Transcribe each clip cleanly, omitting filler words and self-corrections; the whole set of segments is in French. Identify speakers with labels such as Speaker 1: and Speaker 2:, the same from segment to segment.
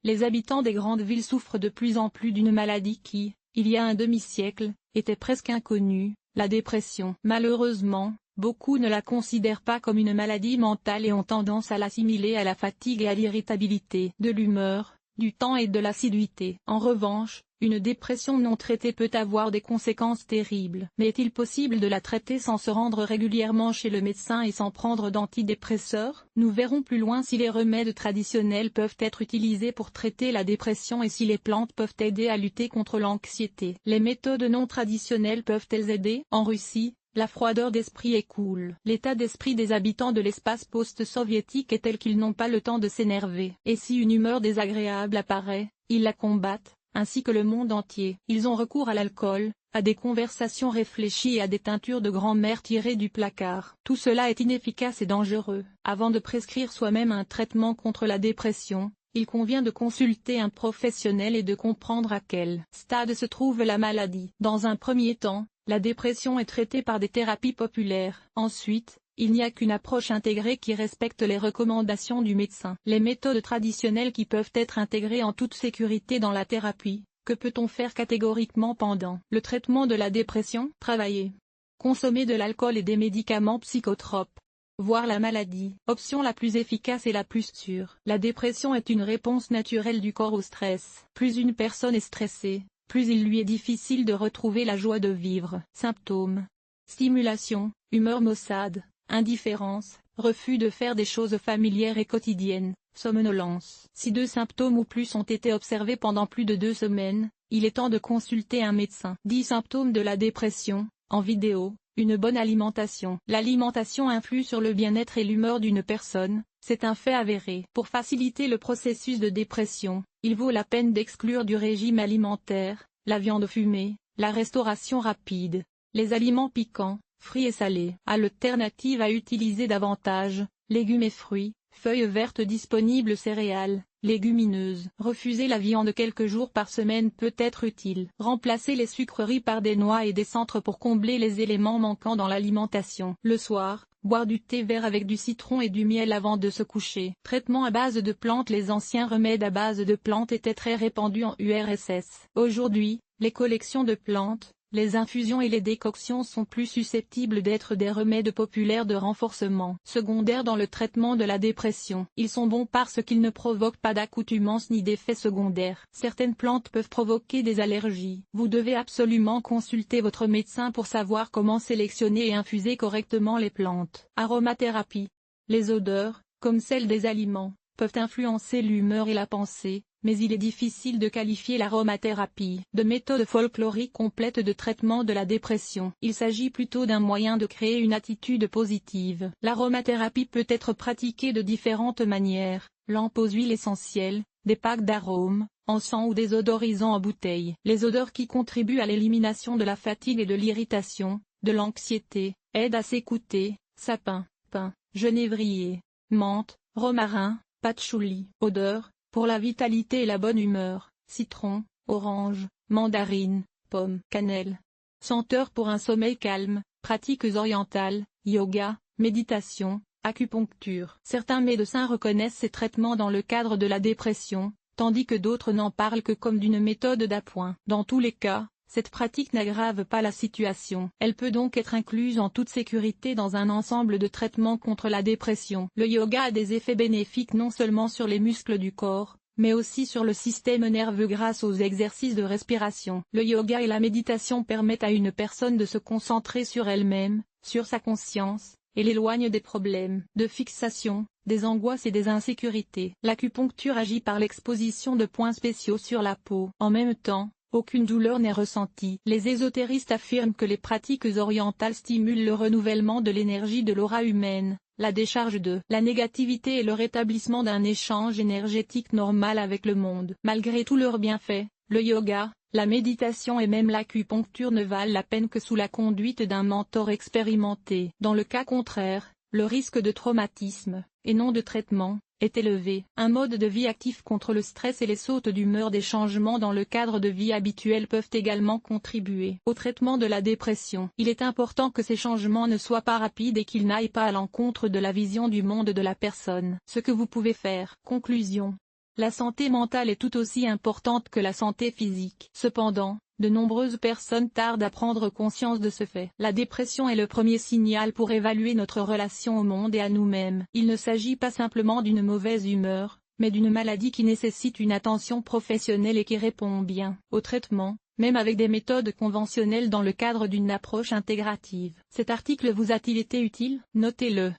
Speaker 1: Les habitants des grandes villes souffrent de plus en plus d'une maladie qui, il y a un demi-siècle, était presque inconnue, la dépression. Malheureusement, beaucoup ne la considèrent pas comme une maladie mentale et ont tendance à l'assimiler à la fatigue et à l'irritabilité de l'humeur, du temps et de l'assiduité. En revanche, une dépression non traitée peut avoir des conséquences terribles. Mais est-il possible de la traiter sans se rendre régulièrement chez le médecin et sans prendre d'antidépresseurs? Nous verrons plus loin si les remèdes traditionnels peuvent être utilisés pour traiter la dépression et si les plantes peuvent aider à lutter contre l'anxiété. Les méthodes non traditionnelles peuvent-elles aider? En Russie, la froideur d'esprit est cool. L'état d'esprit des habitants de l'espace post-soviétique est tel qu'ils n'ont pas le temps de s'énerver. Et si une humeur désagréable apparaît, ils la combattent, ainsi que le monde entier. Ils ont recours à l'alcool, à des conversations réfléchies et à des teintures de grand-mère tirées du placard. Tout cela est inefficace et dangereux. Avant de prescrire soi-même un traitement contre la dépression, il convient de consulter un professionnel et de comprendre à quel stade se trouve la maladie. Dans un premier temps, la dépression est traitée par des thérapies populaires. Ensuite, il n'y a qu'une approche intégrée qui respecte les recommandations du médecin. Les méthodes traditionnelles qui peuvent être intégrées en toute sécurité dans la thérapie. Que peut-on faire catégoriquement pendant le traitement de la dépression? Travailler. Consommer de l'alcool et des médicaments psychotropes. Voir la maladie. Option la plus efficace et la plus sûre. La dépression est une réponse naturelle du corps au stress. Plus une personne est stressée, plus il lui est difficile de retrouver la joie de vivre. Symptômes. Stimulation, humeur maussade, indifférence, refus de faire des choses familières et quotidiennes, somnolence. Si 2 symptômes ou plus ont été observés pendant plus de 2 semaines, il est temps de consulter un médecin. 10 symptômes de la dépression, en vidéo. Une bonne alimentation. L'alimentation influe sur le bien-être et l'humeur d'une personne, c'est un fait avéré. Pour faciliter le processus de dépression, il vaut la peine d'exclure du régime alimentaire, la viande fumée, la restauration rapide, les aliments piquants, frits et salés. À l'alternative à utiliser davantage, légumes et fruits, feuilles vertes disponibles, céréales, légumineuses. Refuser la viande quelques jours par semaine peut être utile. Remplacer les sucreries par des noix et des centres pour combler les éléments manquants dans l'alimentation. Le soir, boire du thé vert avec du citron et du miel avant de se coucher. Traitement à base de plantes. Les anciens remèdes à base de plantes étaient très répandus en URSS. Aujourd'hui, les collections de plantes, les infusions et les décoctions sont plus susceptibles d'être des remèdes populaires de renforcement secondaire dans le traitement de la dépression. Ils sont bons parce qu'ils ne provoquent pas d'accoutumance ni d'effets secondaires. Certaines plantes peuvent provoquer des allergies. Vous devez absolument consulter votre médecin pour savoir comment sélectionner et infuser correctement les plantes. Aromathérapie. Les odeurs, comme celles des aliments, peuvent influencer l'humeur et la pensée, mais il est difficile de qualifier l'aromathérapie de méthode folklorique complète de traitement de la dépression. Il s'agit plutôt d'un moyen de créer une attitude positive. L'aromathérapie peut être pratiquée de différentes manières, lampe aux huiles essentielles, des packs d'arômes, encens ou des odorisants en bouteille. Les odeurs qui contribuent à l'élimination de la fatigue et de l'irritation, de l'anxiété, aident à s'écouter, sapin, pin, genévrier, menthe, romarin, patchouli. Odeur. Pour la vitalité et la bonne humeur, citron, orange, mandarine, pomme, cannelle. Senteur pour un sommeil calme, pratiques orientales, yoga, méditation, acupuncture. Certains médecins reconnaissent ces traitements dans le cadre de la dépression, tandis que d'autres n'en parlent que comme d'une méthode d'appoint. Dans tous les cas, cette pratique n'aggrave pas la situation. Elle peut donc être incluse en toute sécurité dans un ensemble de traitements contre la dépression. Le yoga a des effets bénéfiques non seulement sur les muscles du corps, mais aussi sur le système nerveux grâce aux exercices de respiration. Le yoga et la méditation permettent à une personne de se concentrer sur elle-même, sur sa conscience, et l'éloignent des problèmes de fixation, des angoisses et des insécurités. L'acupuncture agit par l'exposition de points spéciaux sur la peau. En même temps, aucune douleur n'est ressentie. Les ésotéristes affirment que les pratiques orientales stimulent le renouvellement de l'énergie de l'aura humaine, la décharge de la négativité et le rétablissement d'un échange énergétique normal avec le monde. Malgré tous leurs bienfaits, le yoga, la méditation et même l'acupuncture ne valent la peine que sous la conduite d'un mentor expérimenté. Dans le cas contraire, le risque de traumatisme, et non de traitement, est élevé. Un mode de vie actif contre le stress et les sautes d'humeur. Des changements dans le cadre de vie habituel peuvent également contribuer au traitement de la dépression. Il est important que ces changements ne soient pas rapides et qu'ils n'aillent pas à l'encontre de la vision du monde de la personne. Ce que vous pouvez faire. Conclusion. La santé mentale est tout aussi importante que la santé physique. Cependant, de nombreuses personnes tardent à prendre conscience de ce fait. La dépression est le premier signal pour évaluer notre relation au monde et à nous-mêmes. Il ne s'agit pas simplement d'une mauvaise humeur, mais d'une maladie qui nécessite une attention professionnelle et qui répond bien au traitement, même avec des méthodes conventionnelles dans le cadre d'une approche intégrative. Cet article vous a-t-il été utile? Notez-le.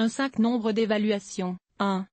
Speaker 1: 5 Nombre d'évaluation. 1.